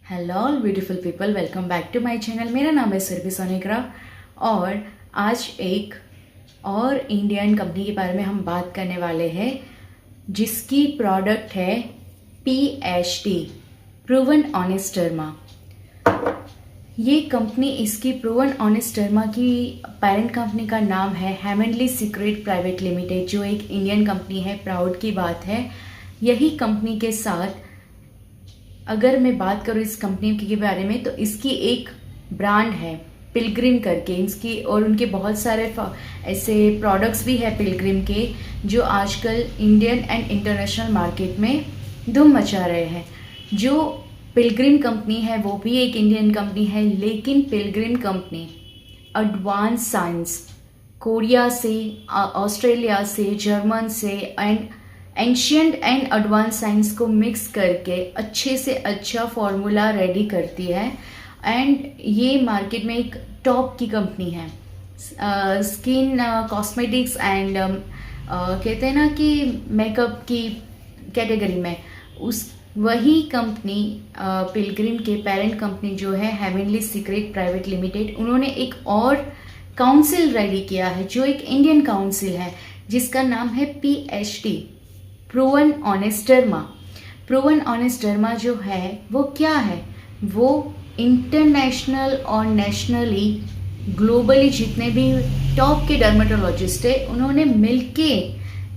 Hello all beautiful people, welcome back to my channel. मेरा नाम है सुरभि सोनेग्रा और आज एक और इंडियन कंपनी के बारे में हम बात करने वाले हैं जिसकी प्रोडक्ट है PHD, प्रूवन ऑनेस्ट डर्मा। ये कंपनी, इसकी प्रूवन ऑनेस्ट डर्मा की पेरेंट कंपनी का नाम है हेमनली सीक्रेट प्राइवेट लिमिटेड, जो एक इंडियन कंपनी है। प्राउड की बात है। यही कंपनी के साथ अगर मैं बात करूँ इस कंपनी के बारे में, तो इसकी एक ब्रांड है पिलग्रिम करके, इसकी और उनके बहुत सारे ऐसे प्रोडक्ट्स भी है पिलग्रिम के, जो आजकल इंडियन एंड इंटरनेशनल मार्केट में धूम मचा रहे हैं। जो पिलग्रिम कंपनी है वो भी एक इंडियन कंपनी है, लेकिन Pilgrim company advance science Korea से, ऑस्ट्रेलिया से, जर्मन से and ancient and advance science को मिक्स करके अच्छे से अच्छा फॉर्मूला रेडी करती है। एंड ये मार्केट में एक टॉप की कंपनी है स्किन कॉस्मेटिक्स एंड कहते हैं ना कि मेकअप की कैटेगरी में। उस वही कंपनी पिलग्रिम के पेरेंट कंपनी जो है हेवनली सीक्रेट प्राइवेट लिमिटेड, उन्होंने एक और काउंसिल रेडी किया है जो एक इंडियन काउंसिल है, जिसका नाम है PHD, proven honest derma. Proven honest derma जो है वो क्या है, वो इंटरनेशनल और नेशनली ग्लोबली जितने भी टॉप के डर्मेटोलॉजिस्ट है उन्होंने मिलके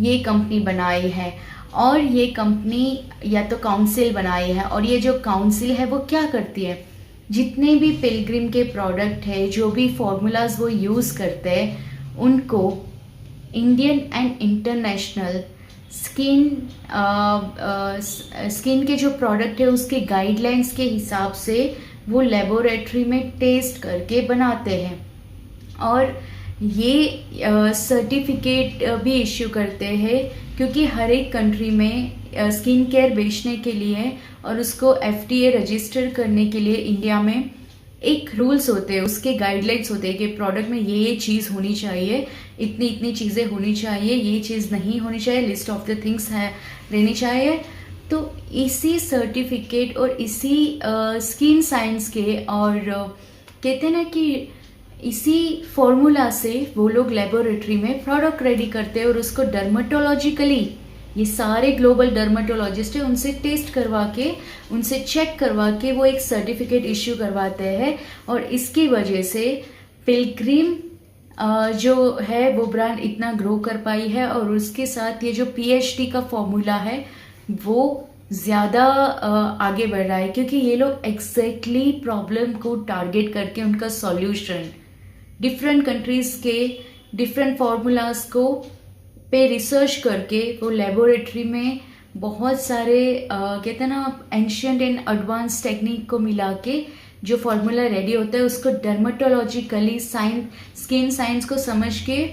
ये कंपनी बनाई है। और ये कंपनी या तो काउंसिल बनाई है, और ये जो काउंसिल है वो क्या करती है, जितने भी पिलग्रिम के प्रोडक्ट है, जो भी फॉर्मूलाज वो यूज़ करते हैं, उनको इंडियन एंड इंटरनेशनल स्किन के जो प्रोडक्ट है उसके गाइडलाइंस के हिसाब से वो लेबोरेटरी में टेस्ट करके बनाते हैं। और ये सर्टिफिकेट भी इश्यू करते हैं, क्योंकि हर एक कंट्री में स्किन केयर बेचने के लिए और उसको FDA रजिस्टर करने के लिए इंडिया में एक रूल्स होते हैं, उसके गाइडलाइंस होते हैं कि प्रोडक्ट में ये चीज़ होनी चाहिए, इतनी इतनी चीज़ें होनी चाहिए, ये चीज़ नहीं होनी चाहिए, लिस्ट ऑफ द थिंग्स है रहनी चाहिए। तो इसी सर्टिफिकेट और इसी स्किन साइंस के और कहते हैं ना कि इसी फॉर्मूला से वो लोग लेबोरेटरी में प्रोडक्ट रेडी करते हैं और उसको डर्मेटोलॉजिकली, ये सारे ग्लोबल डर्मेटोलॉजिस्ट है, उनसे टेस्ट करवा के, उनसे चेक करवा के वो एक सर्टिफिकेट इश्यू करवाते हैं। और इसकी वजह से पिलग्रिम जो है वो ब्रांड इतना ग्रो कर पाई है, और उसके साथ ये जो PHD का फॉर्मूला है वो ज़्यादा आगे बढ़ रहा है, क्योंकि ये लोग एग्जैक्टली प्रॉब्लम को टारगेट करके उनका सॉल्यूशन डिफरेंट कंट्रीज़ के डिफरेंट फार्मूलाज को पे रिसर्च करके वो लेबोरेटरी में बहुत सारे कहते हैं ना एंशियंट एंड एडवांस टेक्निक को मिला के जो फार्मूला रेडी होता है उसको डर्मेटोलॉजिकली स्किन साइंस को समझ के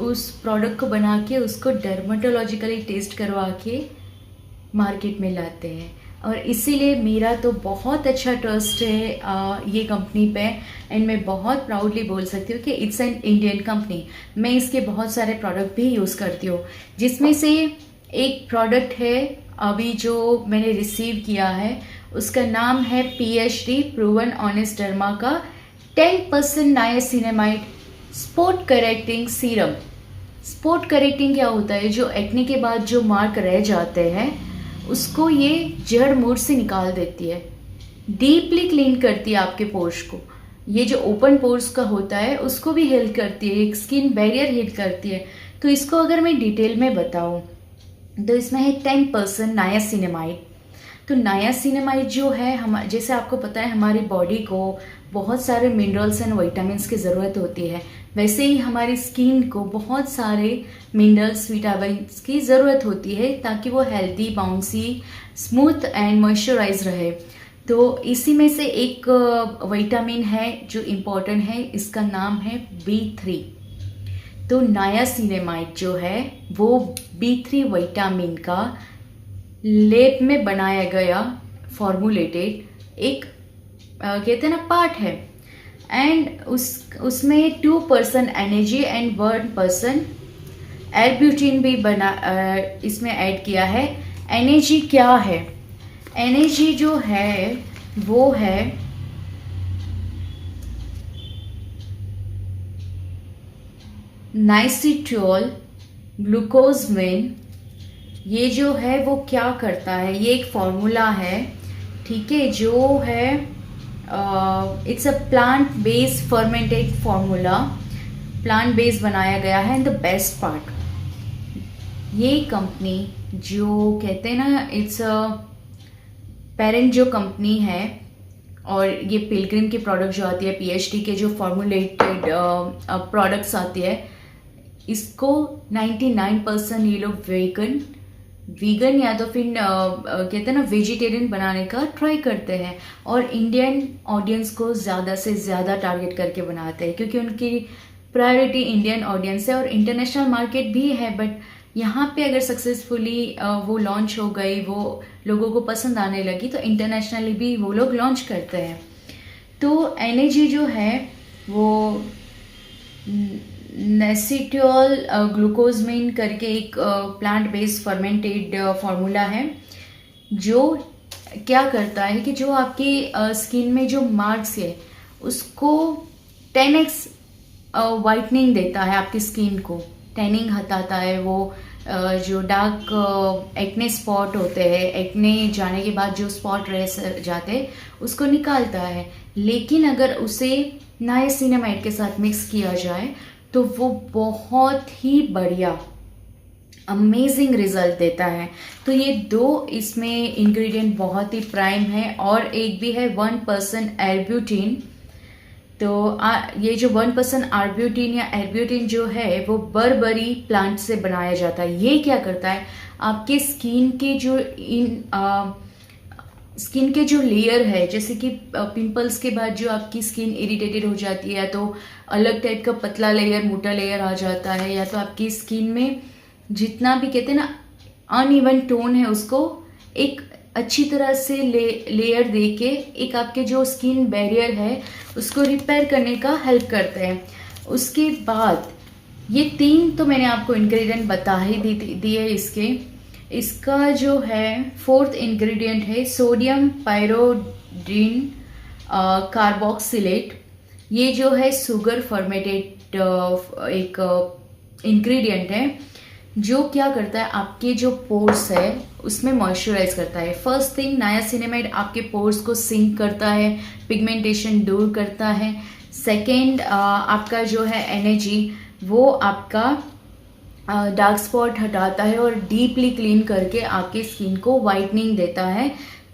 उस प्रोडक्ट को बना के उसको डर्मेटोलॉजिकली टेस्ट करवा के मार्केट में लाते हैं। और इसीलिए मेरा तो बहुत अच्छा ट्रस्ट है ये कंपनी पे, एंड मैं बहुत प्राउडली बोल सकती हूँ कि इट्स एन इंडियन कंपनी। मैं इसके बहुत सारे प्रोडक्ट भी यूज़ करती हूँ, जिसमें से एक प्रोडक्ट है अभी जो मैंने रिसीव किया है, उसका नाम है PHD प्रूवन ऑनेस्ट डर्मा का 10% niacinamide spot correcting serum. Spot correcting क्या होता है, जो एक्ने के बाद जो मार्क रह जाते हैं उसको ये जड़ मूड से निकाल देती है, डीपली क्लीन करती है आपके पोर्स को। ये जो ओपन पोर्स का होता है उसको भी हेल्प करती है, एक स्किन बैरियर हिट करती है। तो इसको अगर मैं डिटेल में बताऊं तो इसमें है 10% नायासिनामाइड। तो नायासिनामाइड जो है, हम जैसे आपको पता है हमारी बॉडी को बहुत सारे मिनरल्स एंड विटामिन्स की ज़रूरत होती है, वैसे ही हमारी स्किन को बहुत सारे मिनरल्स विटामिन्स की ज़रूरत होती है ताकि वो healthy, bouncy, smooth and moisturise रहे। तो इसी में से एक विटामिन है जो इम्पोर्टेंट है, इसका नाम है B3। तो नायासिनामाइड जो है वो B3 विटामिन का लैब में बनाया गया फॉर्मुलेटेड एक कहते हैं ना पार्ट है, एंड उसमें 2% एनर्जी एंड 1% एल्ब्यूटिन भी इसमें ऐड किया है। एनर्जी क्या है, एनर्जी जो है वो है नाइसिट्रियोल ग्लूकोजमिन। ये जो है वो क्या करता है, ये एक फॉर्मूला है, ठीक है, जो है it's a plant based fermented formula, plant based बनाया गया है। एंड द बेस्ट पार्ट, ये कंपनी जो कहते हैं ना, इट्स अ पेरेंट जो कंपनी है, और ये पिलग्रिम की प्रोडक्ट जो आती है, पीएचडी के जो फॉर्मुलेटेड प्रोडक्ट्स आती है, इसको 99% ये लोग वीगन या तो फिर कहते हैं ना वेजिटेरियन बनाने का ट्राई करते हैं, और इंडियन ऑडियंस को ज़्यादा से ज़्यादा टारगेट करके बनाते हैं, क्योंकि उनकी प्रायोरिटी इंडियन ऑडियंस है और इंटरनेशनल मार्केट भी है। बट यहाँ पे अगर सक्सेसफुली वो लॉन्च हो गई, वो लोगों को पसंद आने लगी, तो इंटरनेशनली भी वो लोग लॉन्च करते हैं। तो एनएजी जो है वो नेसिटियोल ग्लूकोजमिन करके एक प्लांट बेस्ड फर्मेंटेड फार्मूला है, जो क्या करता है कि जो आपकी स्किन में जो मार्क्स है उसको 10x वाइटनिंग देता है, आपकी स्किन को टैनिंग हटाता है। वो जो डार्क एक्ने स्पॉट होते हैं, एक्ने जाने के बाद जो स्पॉट रह जाते हैं, उसको निकालता है। लेकिन अगर उसे नाइसिनामाइड के साथ मिक्स किया जाए तो वो बहुत ही बढ़िया अमेजिंग रिजल्ट देता है। तो ये दो इसमें इंग्रेडिएंट बहुत ही प्राइम है, और एक भी है 1% एल्ब्यूटिन। तो ये जो 1% आर्ब्यूटिन या एल्ब्यूटिन जो है वो बर्बरी प्लांट से बनाया जाता है। ये क्या करता है, आपके स्किन के जो लेयर है, जैसे कि पिंपल्स के बाद जो आपकी स्किन इरिटेटेड हो जाती है, या तो अलग टाइप का पतला लेयर मोटा लेयर आ जाता है, या तो आपकी स्किन में जितना भी कहते हैं ना अनइवन टोन है, उसको एक अच्छी तरह से लेयर दे के एक आपके जो स्किन बैरियर है उसको रिपेयर करने का हेल्प करते हैं। उसके बाद ये 3 तो मैंने आपको इंग्रेडिएंट बता ही दिए इसका जो है 4th इंग्रेडिएंट है सोडियम पायरोडिन कार्बोक्सिलेट। ये जो है शुगर फर्मेंटेड एक इंग्रेडिएंट है, जो क्या करता है, आपके जो पोर्स है उसमें मॉइस्चराइज करता है। फर्स्ट थिंग, नायासिनामाइड आपके पोर्स को सिंक करता है, पिगमेंटेशन दूर करता है। सेकेंड, आपका जो है एनर्जी, वो आपका डार्क स्पॉट हटाता है और डीपली क्लीन करके आपके स्किन को वाइटनिंग देता है।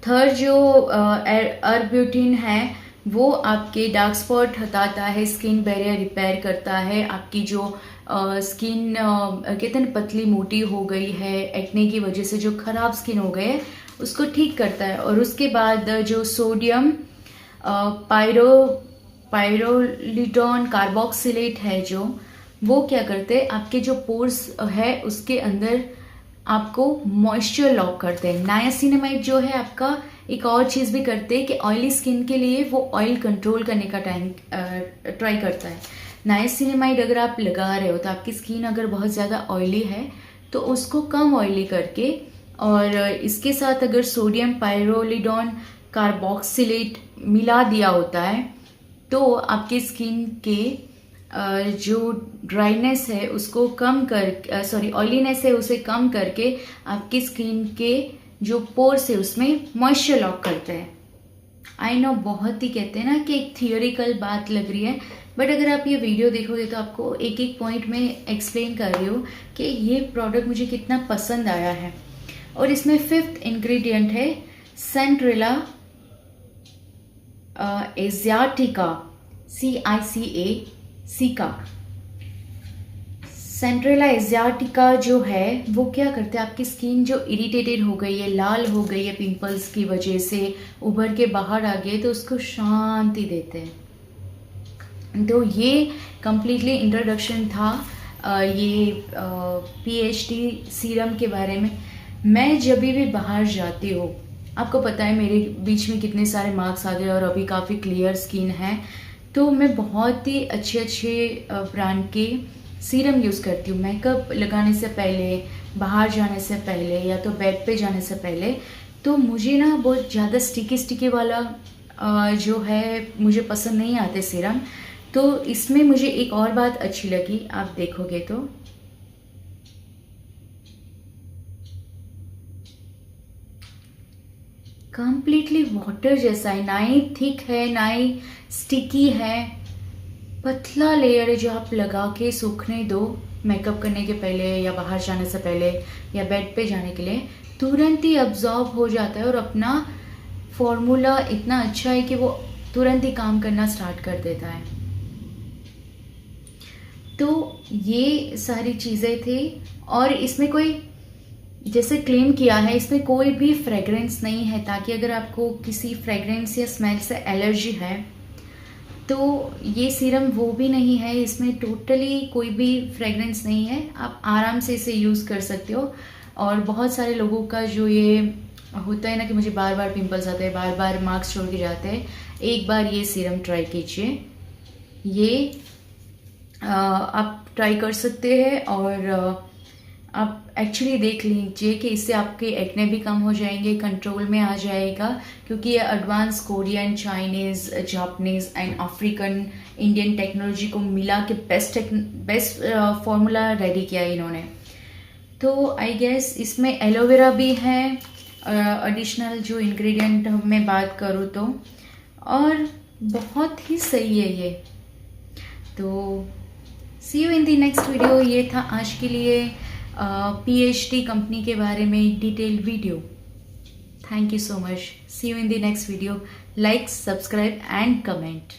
थर्ड, जो आर्ब्यूटिन है, वो आपके डार्क स्पॉट हटाता है, स्किन बैरियर रिपेयर करता है, आपकी जो स्किन कहते हैं पतली मोटी हो गई है एक्ने की वजह से, जो खराब स्किन हो गए है, उसको ठीक करता है। और उसके बाद जो सोडियम पायरोलिडोन कार्बोक्सिलेट है, जो वो क्या करते हैं, आपके जो पोर्स है उसके अंदर आपको मॉइस्चर लॉक करते हैं। नायासिनामाइड जो है आपका एक और चीज़ भी करते हैं कि ऑयली स्किन के लिए वो ऑयल कंट्रोल करने का ट्राई करता है। नायासिनामाइड अगर आप लगा रहे हो तो आपकी स्किन अगर बहुत ज़्यादा ऑयली है तो उसको कम ऑयली करके, और इसके साथ अगर सोडियम पायरोलिडोन कार्बोक्सिलेट मिला दिया होता है तो आपकी स्किन के जो ड्राइनेस है उसको कम कर ऑयलीनेस है उसे कम करके आपकी स्किन के जो पोर्स है उसमें मॉइस्चर लॉक करते हैं। आई नो बहुत ही कहते हैं ना कि एक थियोरिकल बात लग रही है, बट अगर आप ये वीडियो देखोगे तो आपको एक एक पॉइंट में एक्सप्लेन कर रही हूँ कि ये प्रोडक्ट मुझे कितना पसंद आया है। और इसमें 5th इंग्रेडिएंट है सेंट्रेला एशियाटिका, CICA। सेंट्रेला एशियाटिका जो है वो क्या करते हैं, आपकी स्किन जो इरिटेटेड हो गई है, लाल हो गई है पिंपल्स की वजह से, उभर के बाहर आ गए, तो उसको शांति देते हैं। तो ये कंप्लीटली इंट्रोडक्शन था ये PhD सीरम के बारे में। मैं जब भी बाहर जाती हूँ, आपको पता है मेरे बीच में कितने सारे मार्क्स आ गए और अभी काफ़ी क्लियर स्किन है, तो मैं बहुत ही अच्छे ब्रांड के सीरम यूज़ करती हूँ। मेकअप लगाने से पहले, बाहर जाने से पहले, या तो बेड पे जाने से पहले। तो मुझे ना बहुत ज़्यादा स्टिकी वाला जो है मुझे पसंद नहीं आते सीरम। तो इसमें मुझे एक और बात अच्छी लगी, आप देखोगे तो कंप्लीटली वाटर जैसा है, ना ही थिक है ना ही स्टिकी है, पतला लेयर है जो आप लगा के सूखने दो मेकअप करने के पहले या बाहर जाने से पहले या बेड पे जाने के लिए, तुरंत ही अब्जॉर्ब हो जाता है और अपना फॉर्मूला इतना अच्छा है कि वो तुरंत ही काम करना स्टार्ट कर देता है। तो ये सारी चीज़ें थी। और इसमें कोई, जैसे क्लेम किया है, इसमें कोई भी फ्रेगरेंस नहीं है, ताकि अगर आपको किसी फ्रेगरेंस या स्मेल से एलर्जी है तो ये सीरम वो भी नहीं है। इसमें टोटली कोई भी फ्रेगरेंस नहीं है, आप आराम से इसे यूज़ कर सकते हो। और बहुत सारे लोगों का जो ये होता है ना कि मुझे बार बार पिंपल्स आते हैं, बार बार मार्क्स छोड़ के जाते हैं, एक बार ये सीरम ट्राई कीजिए। ये आप ट्राई कर सकते हैं और आप एक्चुअली देख लीजिए कि इससे आपके एक्ने भी कम हो जाएंगे, कंट्रोल में आ जाएगा, क्योंकि ये advance Korean, Chinese, Japanese and African Indian technology को मिला के बेस्ट फॉर्मूला रेडी किया है इन्होंने। तो आई गेस इसमें एलोवेरा भी है एडिशनल जो इंग्रेडिएंट मैं बात करूँ तो, और बहुत ही सही है ये। तो see you in the next video. ये था आज के लिए PhD कंपनी के बारे में detailed video. Thank you so much. See you in the next video. Like, subscribe and comment.